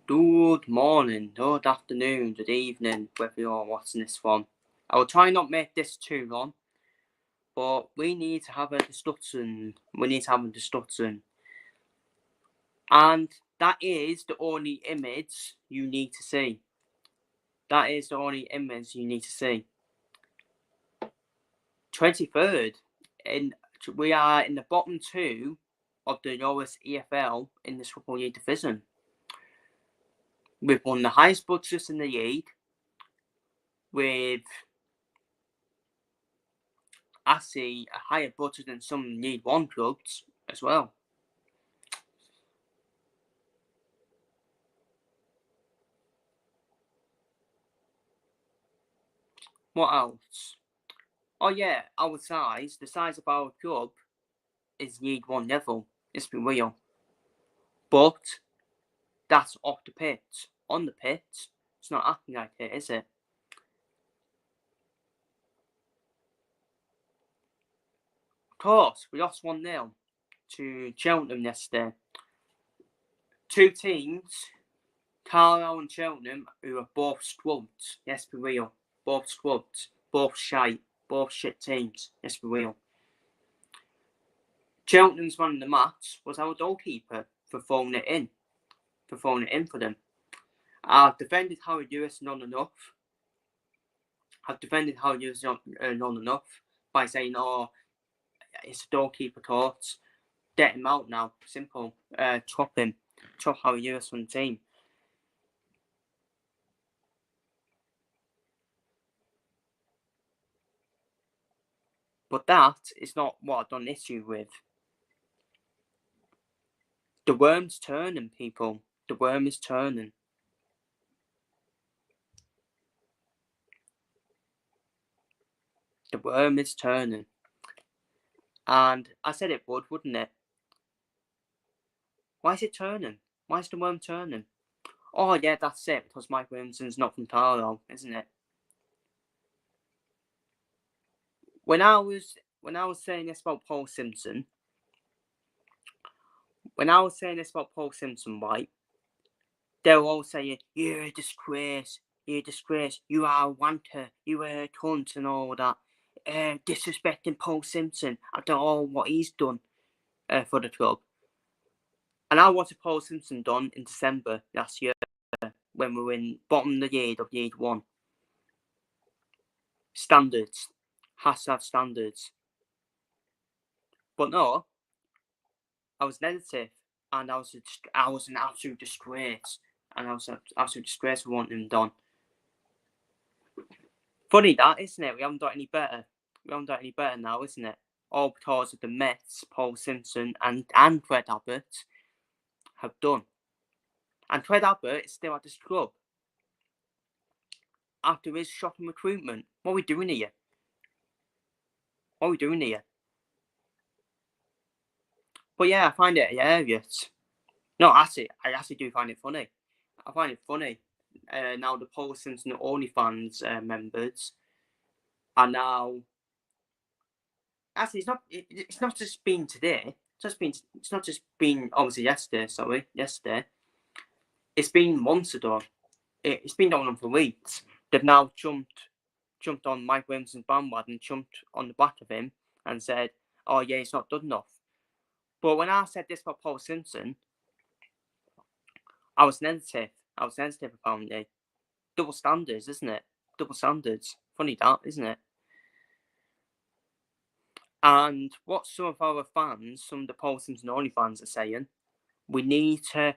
Good morning, good afternoon, good evening, whether you're watching this from. I will try not make this too long, but we need to have a discussion. And that is the only image you need to see. That is the only image you need to see. 23rd, we are in the bottom two of the lowest EFL in this Football League division. We've won the highest budgets in the league with, I see, a higher budget than some League One clubs as well. What else? Oh yeah, the size of our club is League One level. Let's be real. But that's off the pitch. On the pitch, it's not acting like it, is it? Of course, we lost 1-0 to Cheltenham yesterday. Two teams, Carlisle and Cheltenham, who are both squads. Let's be real. Both squads. Both shit teams. Let's be real. Cheltenham's man of the match was our goalkeeper for throwing it in for them. I've defended Harry Lewis not enough by saying, oh, it's a goalkeeper court. Get him out now. Simple. Chop him. Chop Harry Lewis from the team. But that is not what I've done an issue with. The worm's turning, people. The worm is turning. The worm is turning. And I said it would, wouldn't it? Why is it turning? Why is the worm turning? Oh yeah, that's it, because Mike Williamson's not from Carlisle, isn't it? When I was saying this about Paul Simpson, right, they were all saying, you're a disgrace, you are a wanker, you are a cunt and all that. Disrespecting Paul Simpson after all what he's done for the club. And I wanted Paul Simpson done in December last year when we were in bottom of the league of League One. Standards. Has to have standards. But no, I was negative and I was an absolute disgrace. And I was an absolute disgrace for wanting him done. Funny that, isn't it? We haven't got any better. Now, isn't it? All because of the mess Paul Simpson and Fred Abbott have done. And Fred Abbott is still at this club after his shocking recruitment. What are we doing here? But yeah, I find it hilarious. No, I actually do find it funny. I find it funny. Now the Paul Simpson OnlyFans members are now. Actually, it's not just been today. It's not just been obviously yesterday. It's been months ago. It's been going on for weeks. They've now jumped on Mike Williamson's bandwagon, jumped on the back of him, and said, "Oh yeah, it's not good enough." But when I said this about Paul Simpson, I was sensitive. Apparently. Double standards, isn't it? Double standards. Funny that, isn't it? And what some of our fans, some of the Paul Simpson only fans, are saying, we need to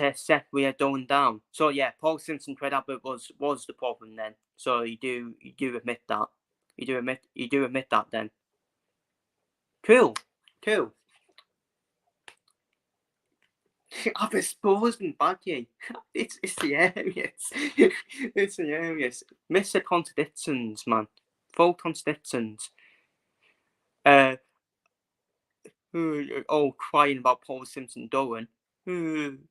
accept we are going down. So yeah, Paul Simpson, Fred Abbott was the problem then. So you do admit that. You do admit that then. Cool. I've exposed him badly. It's hilarious. It's hilarious. Mr. Contradictions, man. Full contradictions. All crying about Paul Simpson going. And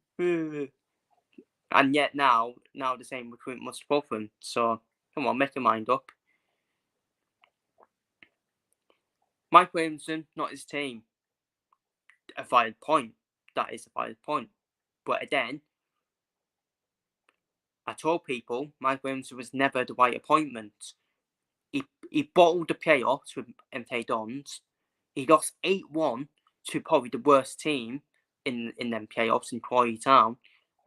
yet now the same recruitment must above him. So come on, make your mind up. Mike Williamson, not his team. A valid point. That is a valid point. But again, I told people Mike Williamson was never the right appointment. He bottled the playoffs with MK Dons. He lost 8-1 to probably the worst team in them playoffs in Quarry Town.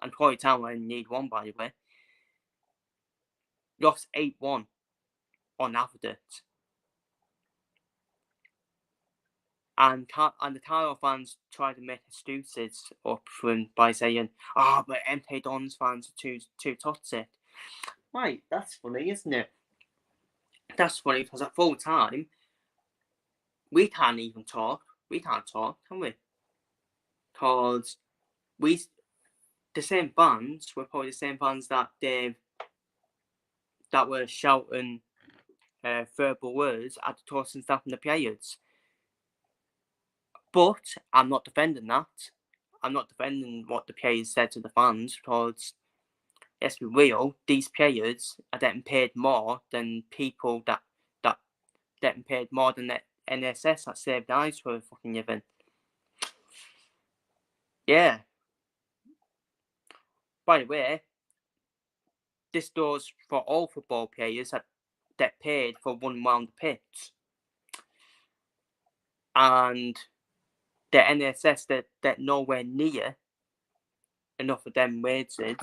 And Quarry Town only need one, by the way. Lost 8-1 on Avidit. And the Carlisle fans tried to make excuses up for him by saying, but MK Dons fans are too toxic. Right, that's funny, isn't it? That's funny because at full time, we can't even talk. We can't talk, can we? Because the same fans were probably the same fans that were shouting verbal words at the Torsten staff and the players. But I'm not defending that. I'm not defending what the players said to the fans because, let's be real, these players are getting paid more than people that getting paid more than the NSS that saved lives for a fucking living. Yeah. By the way, this goes for all football players that get paid for one round of pitch. And the NSS that nowhere near enough of them wages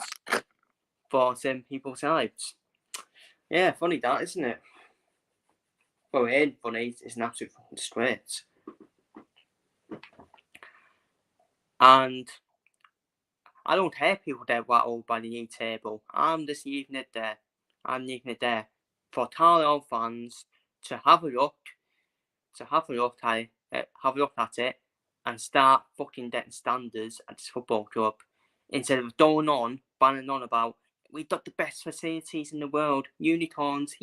for some people's lives. Yeah, funny that, isn't it? Well, it ain't funny, it's an absolute fucking disgrace. And I don't hear people get rattled by the new table. I'm just leaving it there. I'm leaving it there for Carlisle fans to have a look at it, and start fucking getting standards at this football club instead of banning on about we've got the best facilities in the world, unicorns,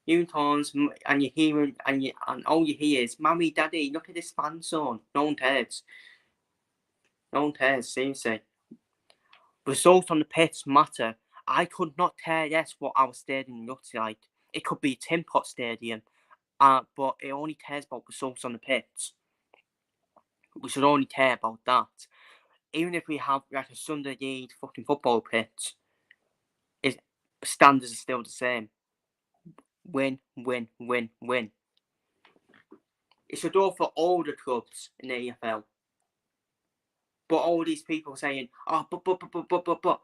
unicorns, and you hear and all you hear is, "Mommy, Daddy, look at this fan zone." No one cares. No one cares. Seriously. Results on the pitch matter. I could not care less what our stadium looks like. It could be a Tin Pot Stadium, but it only cares about results on the pitch. We should only care about that. Even if we have like a Sunday league fucking football pitch, standards are still the same. Win, win, win, win. It should go for all the clubs in the EFL. But all these people saying, but.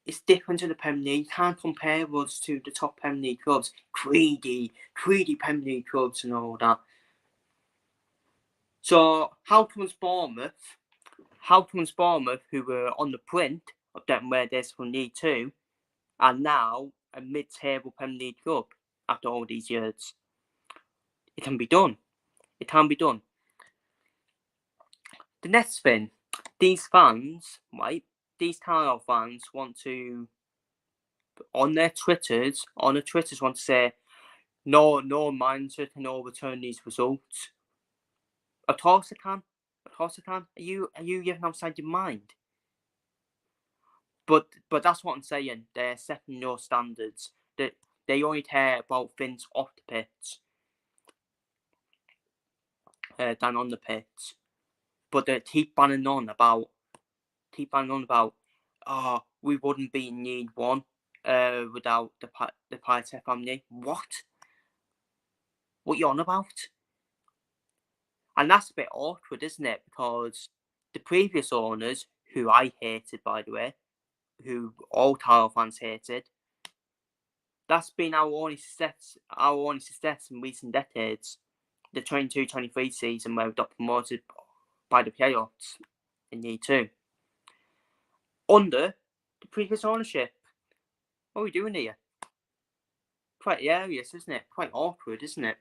It's different to the Premier League. You can't compare us to the top Premier League clubs. Greedy Premier League clubs and all that. So how comes Bournemouth, who were on the brink of getting where they from League 2, are now a mid-table Premier League club after all these years? It can be done. It can be done. The next thing, these fans, right? These Carlisle fans want to, on their Twitters, want to say, no manager can overturn these results. Of course I can. Are you even outside your mind? But that's what I'm saying. They're setting your standards. They only care about things off the pitch than on the pitch. But they keep banning on about, we wouldn't be in League 1 without the Pite family. What? What you on about? And that's a bit awkward, isn't it? Because the previous owners, who I hated, by the way, who all Carlisle fans hated, that's been our only success in recent decades. The 22-23 season where we got promoted by the playoffs in League 2. Under the previous ownership. What are we doing here? Quite hilarious, isn't it? Quite awkward, isn't it?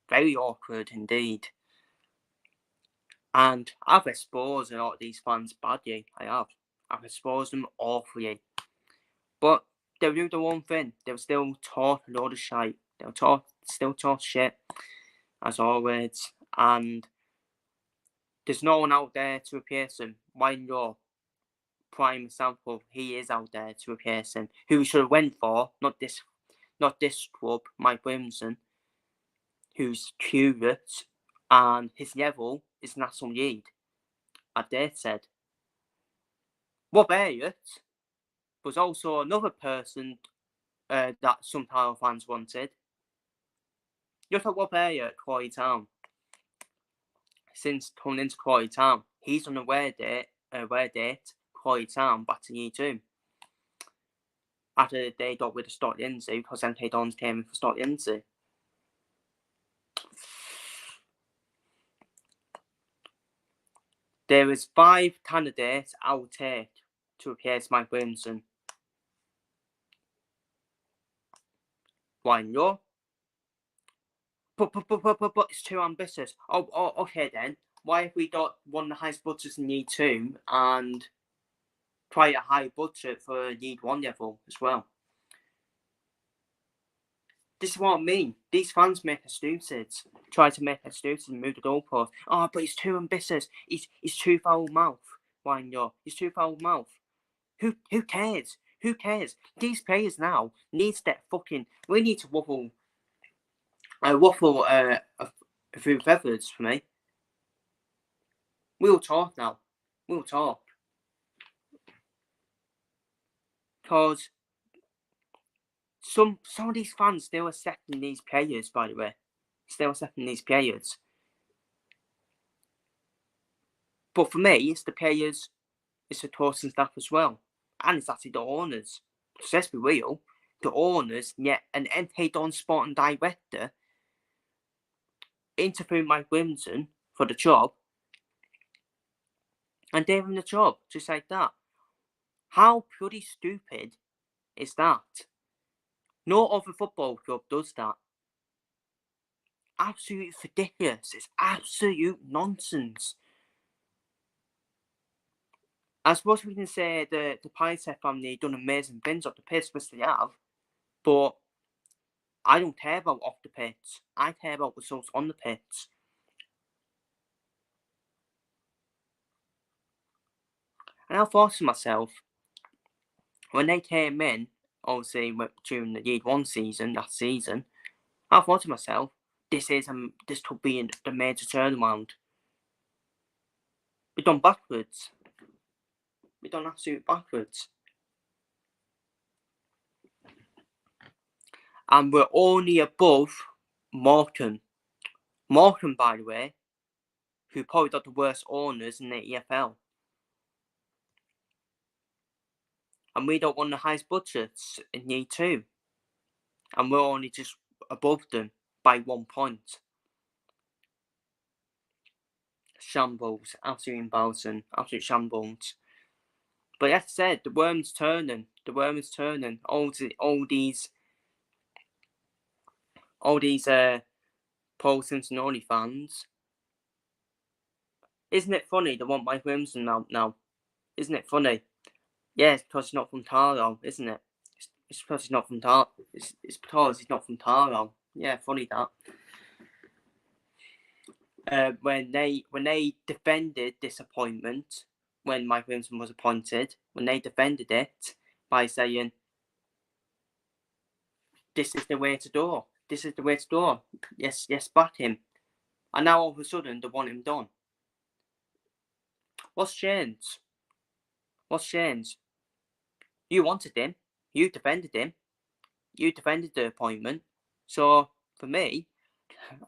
Very awkward indeed. And I've exposed a lot of these fans badly. I have. I've exposed them awfully. But they'll do the one thing. They'll still talk a load of shite. They'll still talk shit, as always. And there's no one out there to replace him. Wayne Law, prime example, he is out there to replace him. Who we should have went for, not this club, Mike Williamson, who's curious. and his level is National League. As they said. What about it was also another person that some Tyrone fans wanted. Just like what about it, Quarry Town? Since coming into Quarry Town, he's on a wear date, Quarry Town back to Year 2. After they got rid of Stockyense because MK Dons came in for Stockyense. There is 5 candidates I would take to replace Mike Williamson. Why not? But it's too ambitious. Oh, okay then. Why have we got one of the highest budgets in League 2 and quite a high budget for League 1 level as well? This is what I mean. These fans make excuses. Try to make excuses and move the goalpost. Oh, but it's too ambitious. It's too foul mouth. Why not? It's too foul mouth. Who cares? Who cares? These players now need to fucking. We need to waffle a few feathers for me. We'll talk now. We'll talk. Because some of these fans still accepting these players, by the way. Still accepting these players. But for me, it's the players, it's the coaching staff as well. And it's actually the owners. Because let's be real, the owners, an MK Don Sporting director interviewed Mike Williamson for the job and gave him the job, just like that. How bloody stupid is that? No other football club does that. Absolutely ridiculous. It's absolute nonsense. I suppose we can say the Pioneer family done amazing things off the pitch, which they have, but I don't care about off the pitch. I care about results on the pitch. And I thought to myself, when they came in, obviously during the League 1 season, that season, I thought to myself, this could be the major turnaround. We've done backwards. We've done absolute backwards. And we're only above Morecambe. Morecambe, by the way, who probably got the worst owners in the EFL. And we got one of the highest budgets in League 2. And we're only just above them by 1 point. Shambles, absolutely embarrassing, absolute shambles. But like I said, the worm's turning. The worm is turning. All these Paul Simpson only fans. Isn't it funny they want Mike Williamson now? Isn't it funny? Yeah, it's because he's not from Carlisle, isn't it? It's because he's not from Carlisle. It's because he's not from Carlisle. Yeah, funny that. When they defended this appointment, when Mike Williamson was appointed, when they defended it by saying, this is the way to do. This is the way to do. Yes, back him. And now all of a sudden they want him done. What's changed? You wanted him. You defended him. You defended the appointment. So for me,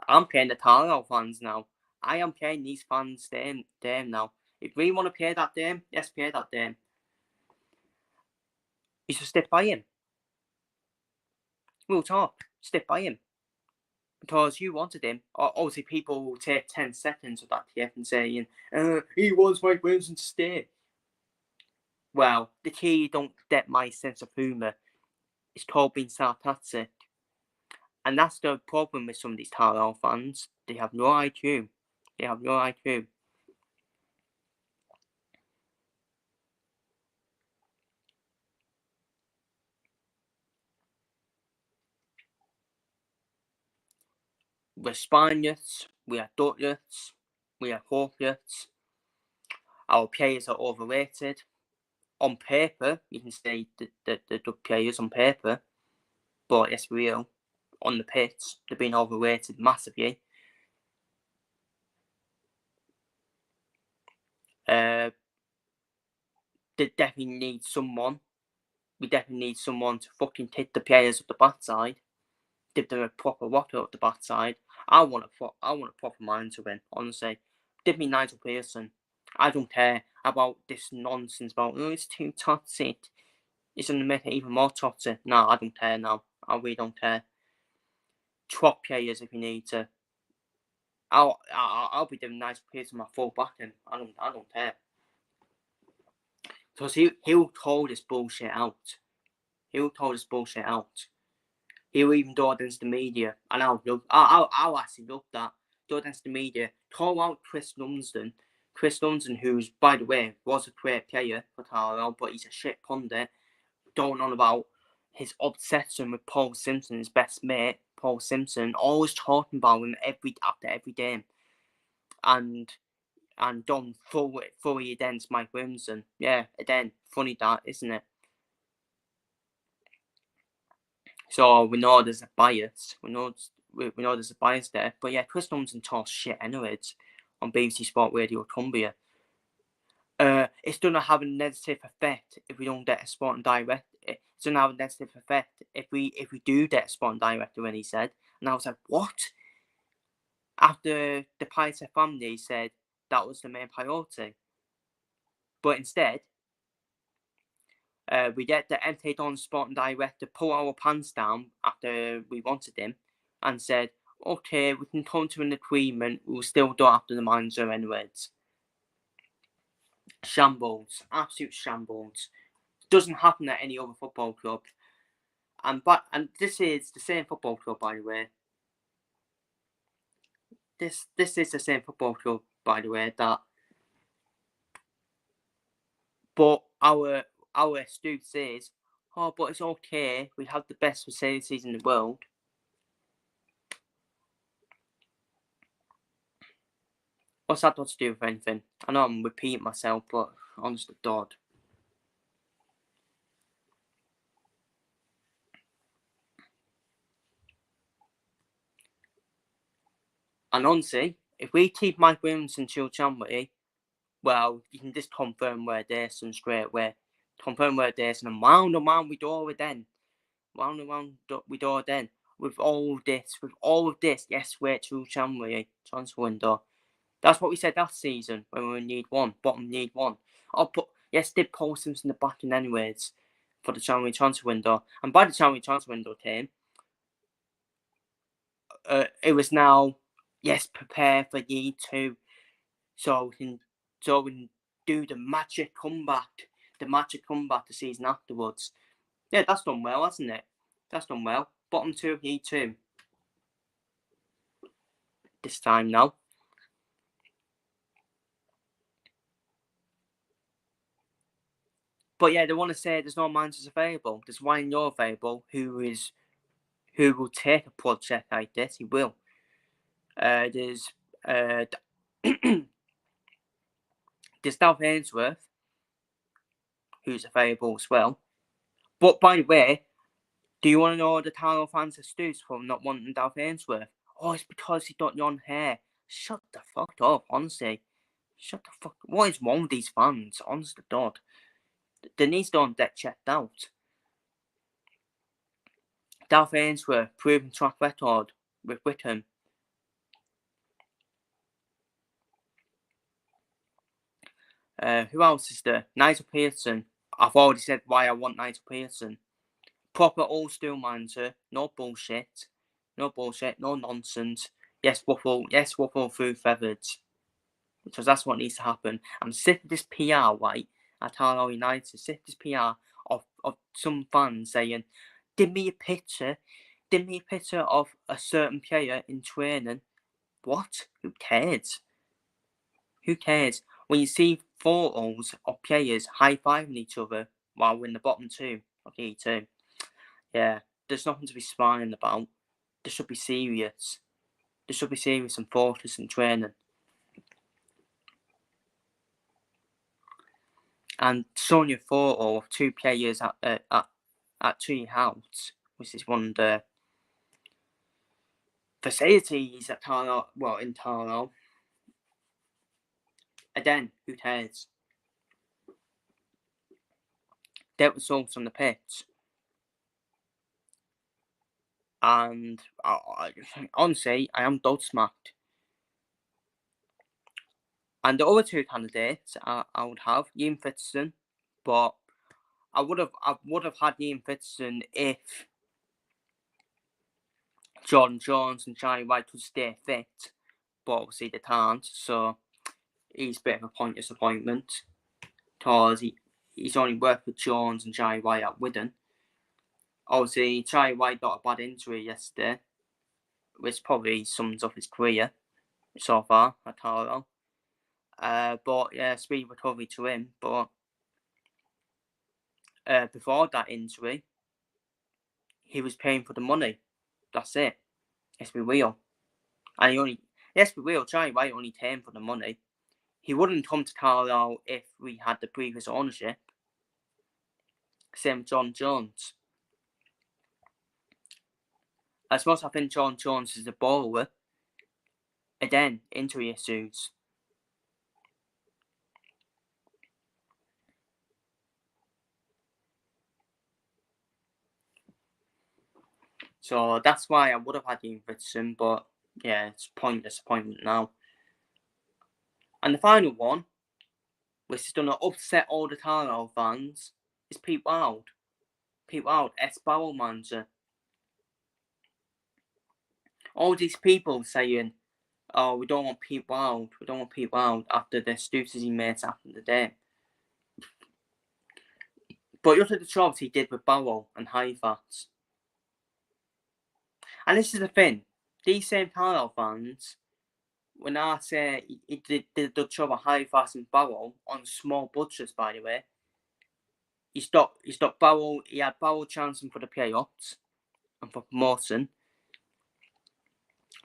I'm playing the Carlisle fans now. I am playing these fans them now. If we want to play that game, yes, play that game. You should stick by him. We'll talk. Stick by him. Because you wanted him. Obviously, people will take 10 seconds of that TF and saying, he wants Mike Williamson to stay. Well, the key don't get my sense of humour. It's called being sarcastic. And that's the problem with some of these Carlisle fans. They have no IQ. We're Spaniards, we are Dutchers, we are Hawkers. Our players are overrated. On paper, you can say the Dutch players on paper, but it's real. On the pitch, they're being overrated massively. They definitely need someone. We definitely need someone to fucking hit the players up the backside. Give them a proper rocker up the backside. I want a proper mind to win, honestly. Give me Nigel Pearson. I don't care about this nonsense about, oh, it's too toxic. It's going to make it even more toxic. No, I don't care now. I really don't care. Swap players if you need to. I'll be doing Nigel Pearson my full backing. I don't care. Because he'll call this bullshit out. He'll call this bullshit out. He'll even do it against the media, and I'll actually love that. Do it against the media. Call out Chris Lumsden. Chris Lumsden, who's, by the way, was a great player for Carlisle, but he's a shit pundit. Going on about his obsession with Paul Simpson, his best mate, Paul Simpson, always talking about him after every game. And done fully against Mike Williamson. Yeah, again, funny that, isn't it? So we know there's a bias. We know there's a bias there. But yeah, Chris Lumsden talks shit anyways on BBC Sport Radio Cumbria. It's going to have a negative effect if we don't get a Sporting Direct. It's going to have a negative effect if we do get a Sporting Director, when he said. And I was like, what? After the Pizer family said that was the main priority. But instead, we get the MK Don Sporting Director pull our pants down after we wanted him and said, okay, we can come to an agreement, we'll still do after the manager anyways. Shambles. Absolute shambles. Doesn't happen at any other football club. And this is the same football club, by the way. This is the same football club, by the way, that. But our excuse is, oh, but it's okay. We have the best facilities in the world. What's that got to do with anything? I know I'm repeating myself, but honest to God. And honestly, if we keep Mike Williams and Chill Chamberlain, well, you can just confirm where Dyson straight away. Confirm where Dyson and round and round we do it then. Round and round we do it then. With all of this, yes, we're Chill Chamberlain transfer window. That's what we said last season when we need one, bottom need one. Oh, but yes, did Paul Simpson the backing anyways for the January transfer window. And by the January transfer window came, it was now, yes, prepare for year 2, so we can do the magic comeback the season afterwards. Yeah, that's done well, hasn't it? That's done well. Bottom 2 of year 2 this time now. But yeah, they want to say there's no managers available. There's Ryan Law available, who will take a project like this. He will. There's Dalf Ainsworth, who's available as well. But by the way, do you want to know the Carlisle fans' excuse for not wanting Dalf Ainsworth? Oh, it's because he's got young hair. Shut the fuck up, honestly. Shut the fuck. What is wrong with these fans? Honest to God. They need to get checked out. Dalf Ainsworth, proven track record with Wickham. Who else is there? Nigel Pearson. I've already said why I want Nigel Pearson. Proper old school manager. No bullshit. No bullshit. No nonsense. Yes, Wuffle through feathers. Because that's what needs to happen. I'm sick of this PR, right? At Carlisle United. Sick of this PR of some fans saying, give me a picture of a certain player in training. What? Who cares? Who cares? When you see photos of players high-fiving each other while we're in the bottom 2 of E2, yeah, there's nothing to be smiling about. They should be serious. They should be serious and focused in training. And showing you a photo of 2 players at Tree House, which is one of the facilities at Carlisle, in Carlisle, Again, who cares? Dealt results on the pitch. And honestly, I am dog smacked. And the other two candidates I would have Ian Fitzgerald, but I would have had Ian Fitzgerald if Jordan Jones and Charlie White could stay fit, but obviously they can't. So he's a bit of a pointless appointment because he's only worked with Jones and Charlie White at Wigan. Obviously, Charlie White got a bad injury yesterday, which probably sums up his career so far at Carlisle. But yeah, speed recovery to him. But before that injury, he was paying for the money. That's it. Let's be real. And let's be real, Charlie White only came for the money. He wouldn't come to Carlisle if we had the previous ownership. Same with John Jones. I suppose I think John Jones is a bowler. Again, injury issues. So that's why I would have had Ian Fitzgerald, but yeah, it's pointless appointment now. And the final one, which is going to upset all the Carlisle fans, is Pete Wild. Pete Wild, ex-Barrow manager. All these people saying, oh, we don't want Pete Wild, after the excuses he made after the day. But look at the jobs he did with Barrow and Halifax. And this is the thing, these same Carlisle fans, when I say he did the job at Halifax and Barrow on small budgets, by the way, he stopped Barrow. He had Barrow chancing for the playoffs and for promotion,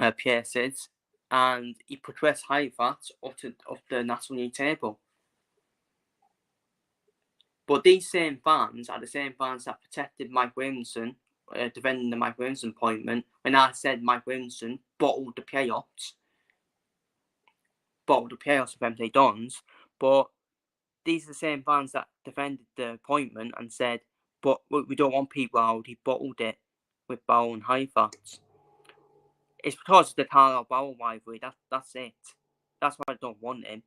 PSs, and he progressed Halifax up the National League table. But these same fans are the same fans that protected Mike Williamson, defending the Mike Williamson appointment, when I said Mike Williamson bottled the playoffs of MT Dons. But these are the same fans that defended the appointment and said, but we don't want Pete Wild, he bottled it with Barrow and Halifax. It's because of the Carlisle Barrow rivalry, that's it. That's why I don't want him.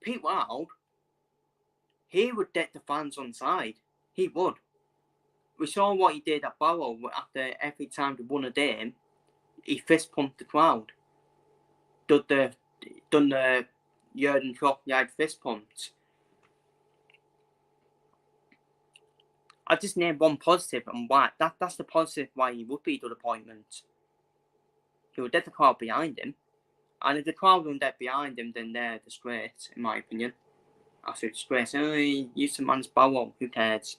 Pete Wild, he would get the fans on side. He would. We saw what he did at Barrow after every time they won a game, he fist pumped the crowd. Done the Jurgen Klopp fist pumps. I just named one positive and why. That's the positive why he would be the appointment. He would get the crowd behind him. And if the crowd don't get behind him, then they're a disgrace, in my opinion. Absolute disgrace. Oh, he used to manage Barrow. Who cares?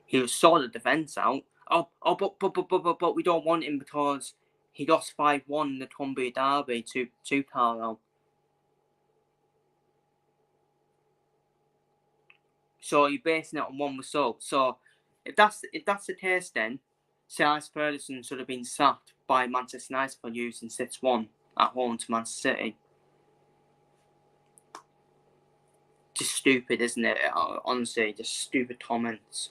He was sort of defence out. But we don't want him because he lost 5-1 in the Cumbria Derby to Carlisle. So you're basing it on one result. So if that's the case, then Sir Alex Ferguson should have been sacked by Manchester United for using 6-1 at home to Manchester City. Just stupid, isn't it? Honestly, just stupid comments.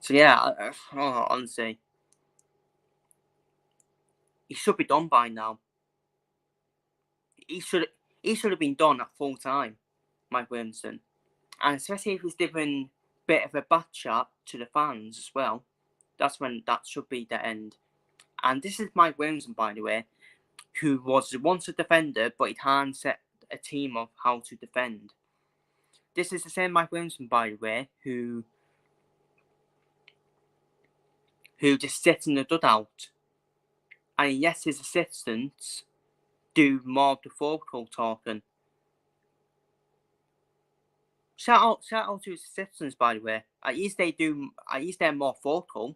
So yeah, honestly, he should be done by now. He should have been done at full time, Mike Williamson, and especially if he's giving a bit of a back chat to the fans as well. That's when that should be the end. And this is Mike Williamson, by the way, who was once a defender, but he can't set a team of how to defend. This is the same Mike Williamson, by the way, who just sits in the dugout. And yes, his assistants do more of the vocal talking. Shout out to his assistants, by the way. At least they're more vocal.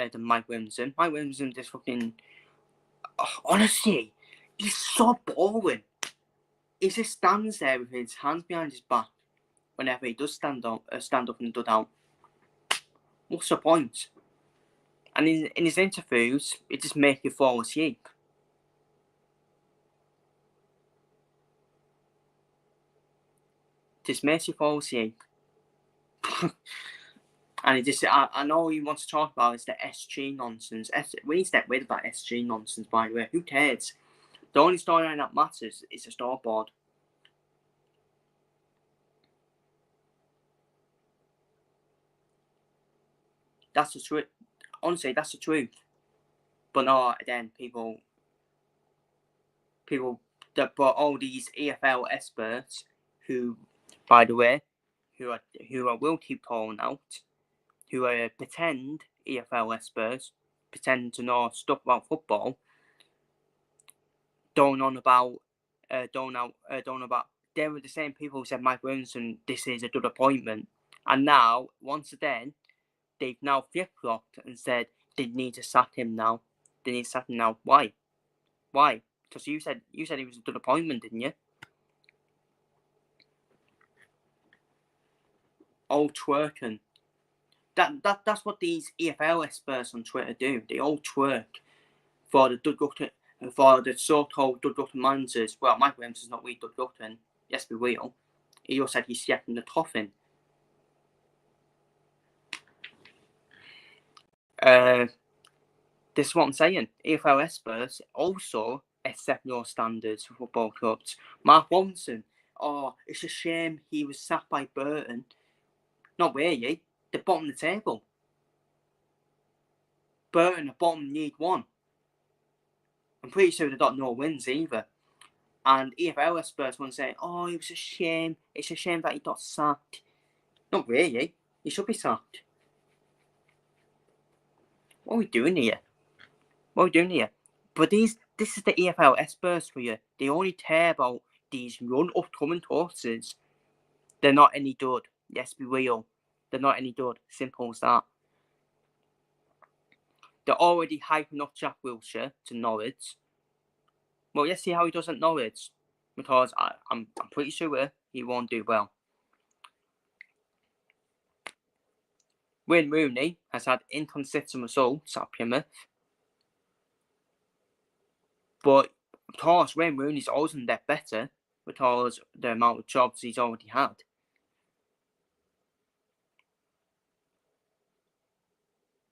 than Mike Williamson. Mike Williamson just fucking... honestly, he's so boring. He just stands there with his hands behind his back whenever he does stand up and do out. What's the point? And in his interviews, it just makes you fall asleep. Just makes you fall asleep. And he just, and all he wants to talk about is the SG nonsense. We need to get rid of that SG nonsense, by the way. Who cares? The only storyline that matters is the scoreboard. That's the truth. Honestly, that's the truth. But no, then people, but all these EFL experts who, by the way, who I will keep calling out, who are pretend EFL experts, pretend to know stuff about football, don't about. They were the same people who said Mike Williamson, this is a good appointment, and now once again, they've now flip-flopped and said they need to sack him now. They need to sack him now. Why? Why? Because you said he was a good appointment, didn't you? All twerking. That's what these EFL experts on Twitter do. They all twerk for the so-called Doug Gutton managers. Well, Mike Williamson's not really Doug Gutton. Yes, we will. He also said he's getting the coffin. This is what I'm saying. EFL experts also accept your standards for football clubs. Mark Ronson, it's a shame he was sacked by Burton. Not really. They're bottom of the table. Burton are bottom League One. I'm pretty sure they've got no wins either. And EFL experts want to say, it was a shame. It's a shame that he got sacked. Not really. He should be sacked. What are we doing here? But this is the EFL experts for you. They only care about these young upcoming horses. They're not any good. Let's be real. They're not any good. Simple as that. They're already hyping up Jack Wilshere to Norwich. Well, let's see how he does at Norwich. Because I'm pretty sure he won't do well. Wayne Rooney has had inconsistent results at Plymouth. But of course, Wayne Rooney's always going to get better because the amount of jobs he's already had.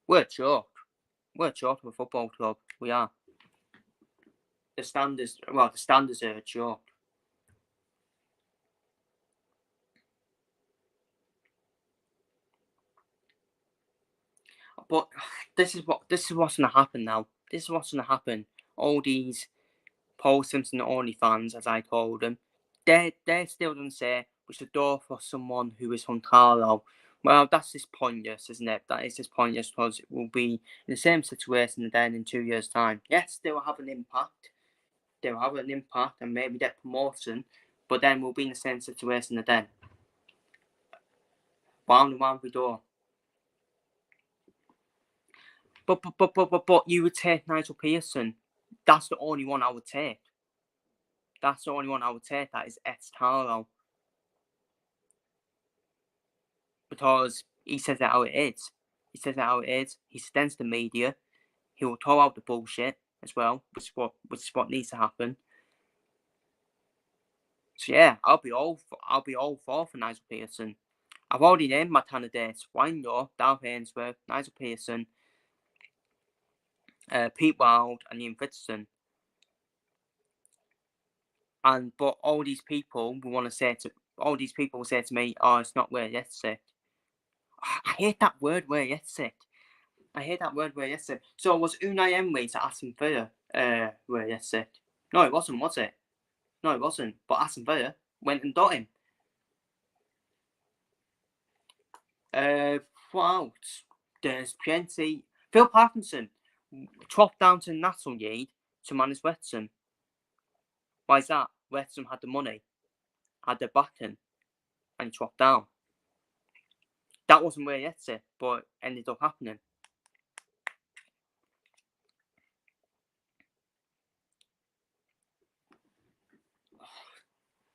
We're a joke. We're a joke of a football club. We are. The standards are a joke. But this is what's going to happen now. This is what's going to happen. All these Paul Simpson only fans, as I call them, they're still going to say we should go for someone who is from Carlisle. Well, that's just pointless, isn't it? That is just pointless because it will be in the same situation again in 2 years' time. Yes, they will have an impact. They will have an impact and maybe get promotion, but then we'll be in the same situation again. Round and round we go. But you would take Nigel Pearson. That's the only one I would take. That's the only one I would take. That is ex-Carlisle. Because he says it how it is. He says it how it is. He stands the media. He will throw out the bullshit as well, which is what needs to happen. So yeah, I'll be all for Nigel Pearson. I've already named my candidates: Wayne York, Dal Hainsworth, Nigel Pearson, Pete Wild, and Ian Fitzgerald. But all these people will say to me, it's not realistic. I hate that word realistic. So was Unai Emery to Aston Villa realistic? No, it wasn't, was it? No, it wasn't. But Aston Villa went and got him. What else? There's plenty. Phil Parkinson dropped down to National League to manage Wrexham. Why is that? Wrexham had the money, had the backing, and he dropped down. That wasn't realistic, but ended up happening.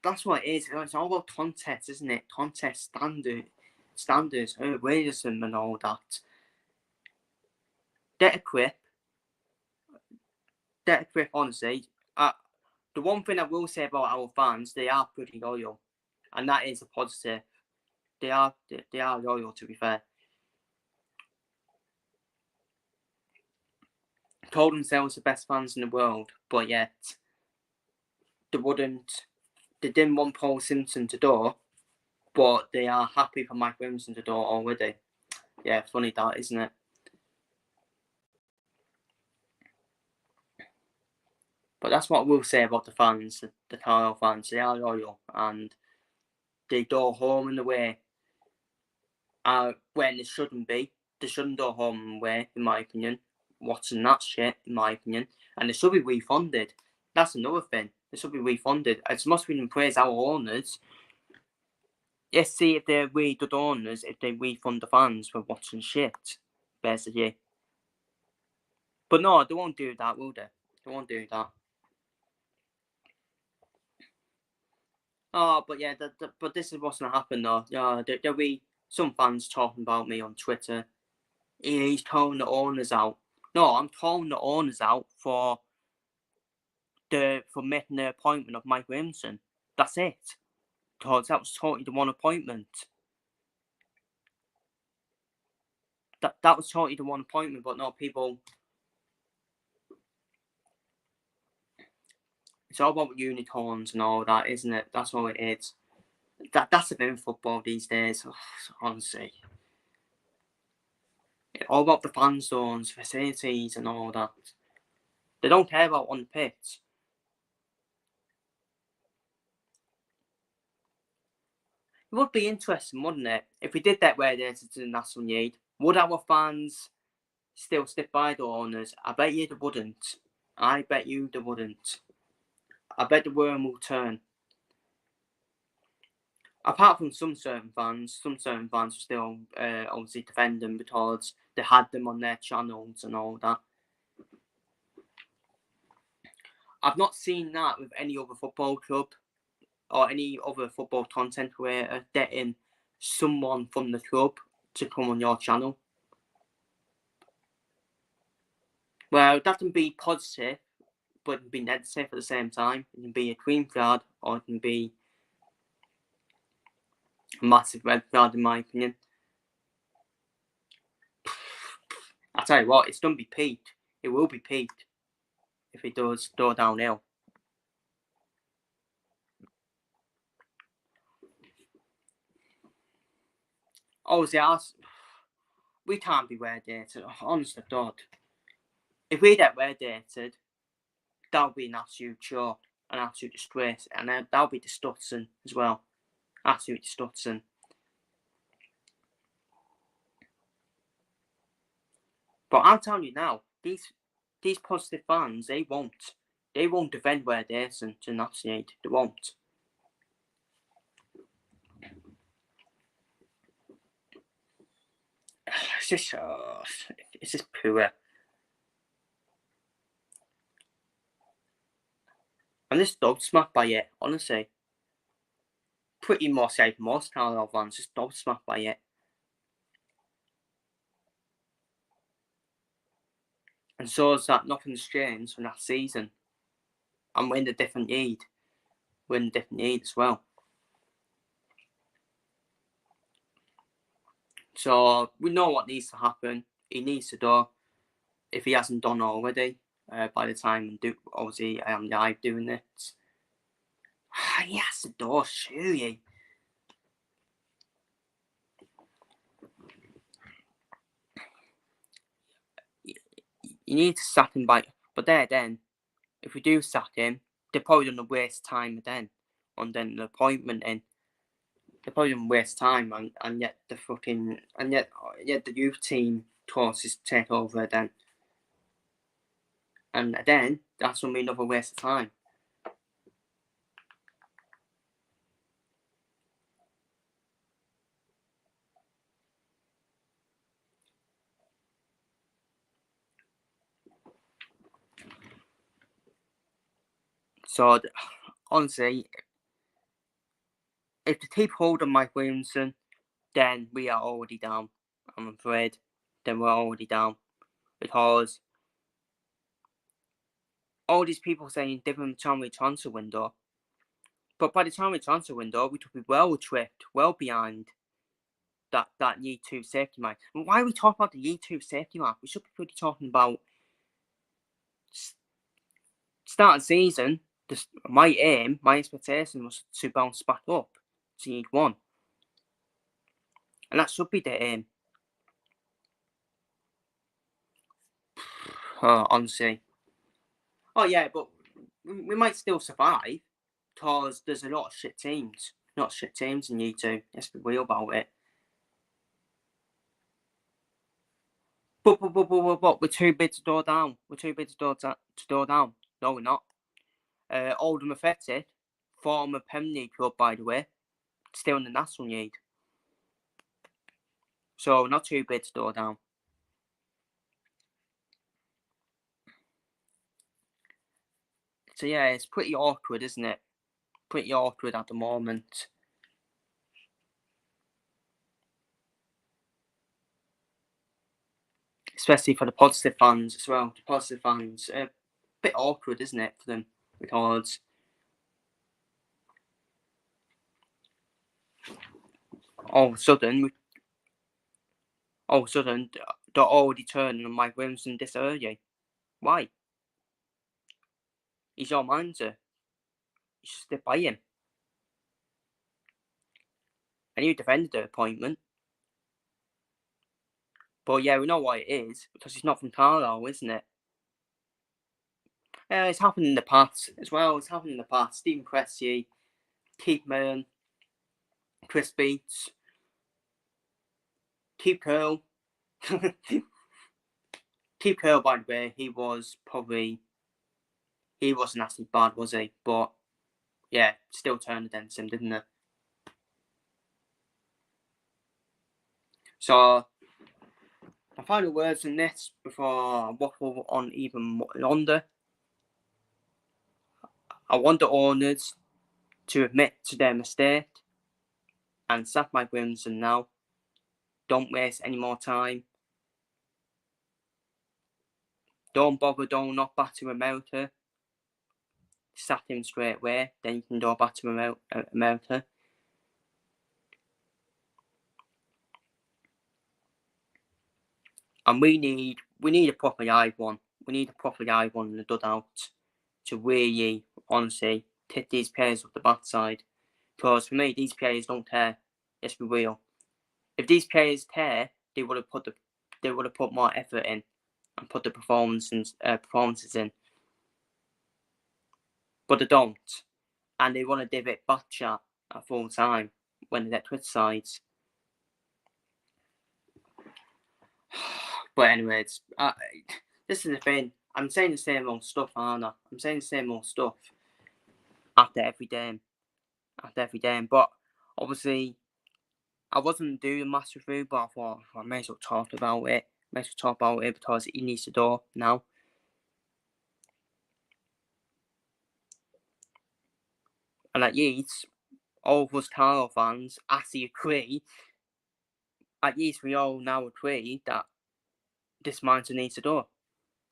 that's what it is. It's all about contest, isn't it? Contest standards, realism, and all that. Get equipped. Honestly. The one thing I will say about our fans, they are pretty loyal, and that is a positive. They are loyal, to be fair. Told themselves the best fans in the world, but yet they didn't want Paul Simpson to do, but they are happy for Mike Williamson to do already. Yeah, funny that, isn't it? But that's what we'll say about the fans, the Carlisle fans. They are loyal, and they do home and away when they shouldn't be. They shouldn't do home and away, in my opinion. Watching that shit, in my opinion. And they should be refunded. That's another thing. They should be refunded. As much as we can praise our owners, let's see if they're really good owners, if they refund the fans for watching shit, basically. But no, they won't do that, will they? They won't do that. Oh, but yeah, but this is what's gonna happen though. Yeah, there'll be some fans talking about me on Twitter. He's calling the owners out. No, I'm calling the owners out for making the appointment of Mike Williamson. That's it. Because that was totally the one appointment. That was totally the one appointment, but no, people. It's all about unicorns and all that, isn't it? That's all it is. That's the thing in football these days. Honestly, it's all about the fan zones, facilities, and all that. They don't care about on the pitch. It would be interesting, wouldn't it, if we did that where there's a national need? Would our fans still stick by the owners? I bet you they wouldn't. I bet you they wouldn't. I bet the worm will turn. Apart from some certain fans will still obviously defend them because they had them on their channels and all that. I've not seen that with any other football club or any other football content creator getting someone from the club to come on your channel. Well, that can be positive, but it can be negative at the same time. It can be a green card or it can be a massive red card, in my opinion. I tell you what, it's done be peaked. It will be peaked if it does go downhill. Obviously, we can't be relegated. Honest to God. If we get relegated, that would be an absolute joke, an absolute disgrace, and that would be disgusting as well. Absolutely disgusting. But I'm telling you now, these positive fans, they won't defend relegation to National League. They won't. It's just poor. I'm just gobsmacked by it, honestly. Pretty much like most Carlisle fans, just gobsmacked by it. And so is that nothing's changed from that season. And we're in a different league. We're in a different league as well. So we know what needs to happen. He needs to do, if he hasn't done already, by the time obviously I am live doing it. He has to do, surely. You need to sack him but then, if we do sack him, they're probably going to waste time then on then the appointment in. They're probably going to waste time and yet the youth team courses take over then. And then that's going to be another waste of time. So honestly, if they keep hold of Mike Williamson, then we are already down. I'm afraid. Then we're already down. Because all these people saying different time we transfer window. But by the time we transfer window, we could be well tripped, well behind that year 2 safety mark. And why are we talking about the year 2 safety mark? We should be talking about start of season. My expectation was to bounce back up to year 1. And that should be the aim. Honestly. Oh yeah, but we might still survive because there's a lot of shit teams. Not shit teams in year 2. Let's be real about it. But we're too big to go down. We're too big to go down. No, we're not. Oldham Athletic, former Premier League club, by the way, still in the National League. So not too big to go down. So yeah, it's pretty awkward, isn't it? Pretty awkward at the moment. Especially for the positive fans as well. The positive fans, a bit awkward, isn't it, for them? Because all of a sudden, they're already turning on Mike Williamson this early. Why? He's your manager. You should stick by him. And you defended the appointment. But yeah, we know why it is, because he's not from Carlisle, isn't it? It's happened in the past as well. It's happened in the past. Stephen Cressy, Keith Mearn, Chris Beats, Keith Curl. Keith Curl, by the way, he wasn't actually bad, was he? But yeah, still turned against him, didn't it? So, my final words on this before I waffle on even longer. I want the owners to admit to their mistake and sack Mike Williamson now. Don't waste any more time. Don't bother going not back to America. Sack him straight away. Then you can go back to America. And we need a proper live one. We need a proper live one in the dugout to really, honestly, hit these players off the backside. Because for me, these players don't care. Let's be real. If these players care, they would have put more effort in and put the performances in. But they don't. And they want to give it back chat at full time when they get criticised. But anyways, this is the thing. I'm saying the same old stuff, aren't I? I'm saying the same old stuff after every game. But obviously, I wasn't doing a match review, but I thought I may as well talk about it. Because he needs to go now. And at least, all of us Carlisle fans actually agree. At least we all now agree that this manager needs to go.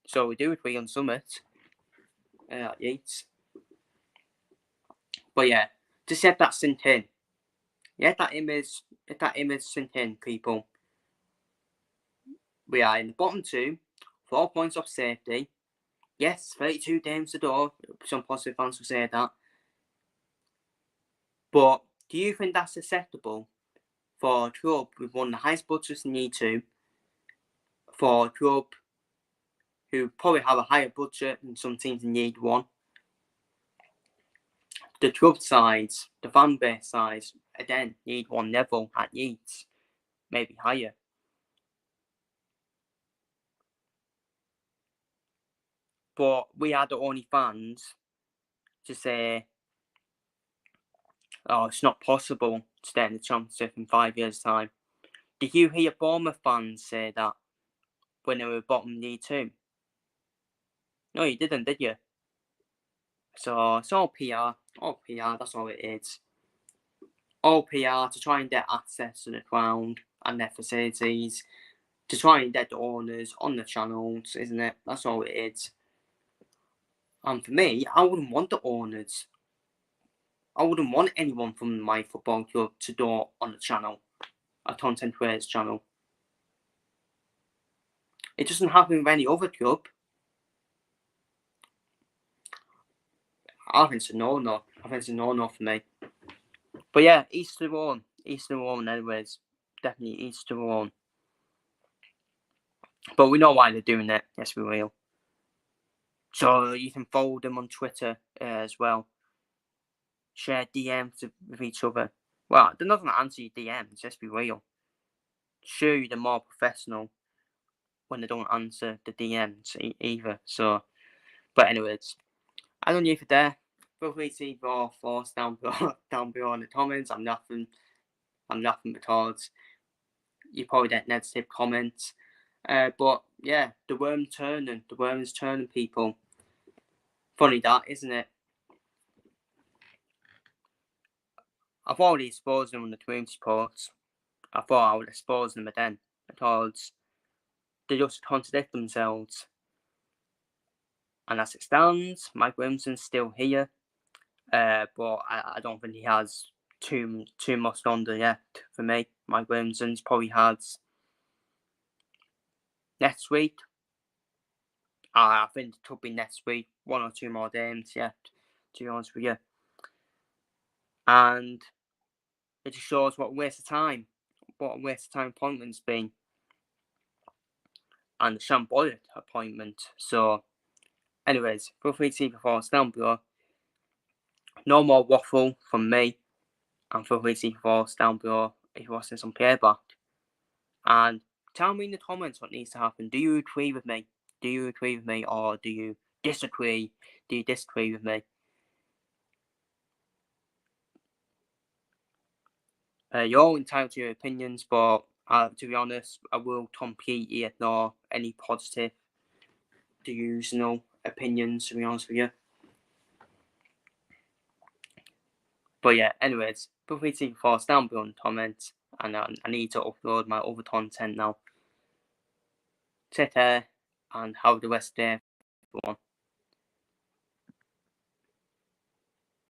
So we do agree on Summit. At Yates. But yeah, just let that sink in. Let that image sink in, people. We are in the bottom 2, 4 points off safety. Yes, 32 games to go. Some positive fans will say that. But do you think that's acceptable for a club with one of the highest budgets in League 2? For a club who probably have a higher budget than some teams in League 1? The club size, the fan base size, again, League 1 level at Leeds, maybe higher. But we are the only fans to say, oh, it's not possible to stay in the Championship in 5 years' time. Did you hear Bournemouth fans say that when they were bottom League 2? No, you didn't, did you? So it's all PR. All PR, that's all it is. all PR to try and get access to the ground and their facilities, to try and get the owners on the channels, isn't it? That's all it is. And for me, I wouldn't want the owners. I wouldn't want anyone from my football club to do on the channel, a content creators channel. It doesn't happen with any other club. I think it's a no-no. I think it's a no-no for me. But yeah, each to their own. Each to their own anyways. Definitely each to their own. But we know why they're doing it. Yes, we will. So you can follow them on Twitter as well. Share DMs with each other. Well, they're not going to answer your DMs, let's be real. Sure, they're more professional when they don't answer the DMs either. So, but anyways, I don't know if you're there. Feel free to leave your thoughts down below in the comments. I'm nothing because you probably get negative comments. But yeah, the worm's turning, people. Funny that, isn't it? I've already exposed them on the community posts. I thought I would expose them again because they just contradict themselves. And as it stands, Mike Williamson's still here, but I don't think he has too much longer yet for me. Mike Williamson's probably has next week. I think it could be next week, 1 or 2 more games yet, to be honest with you. And it just shows what a waste of time appointment's been. And the shambolic appointment. So, anyways, feel free to leave your thoughts down below. No more waffle from me. And feel free to leave your thoughts down below if you're watching some playback. And tell me in the comments what needs to happen. Do you agree with me? Or do you disagree? Do you disagree with me? You're all entitled to your opinions, but to be honest, I will completely ignore any positive delusional opinions, to be honest with you. But yeah, anyways, feel free to leave your thoughts down below in the comments. And I need to upload my other content now. Take care and have the rest of the day, everyone.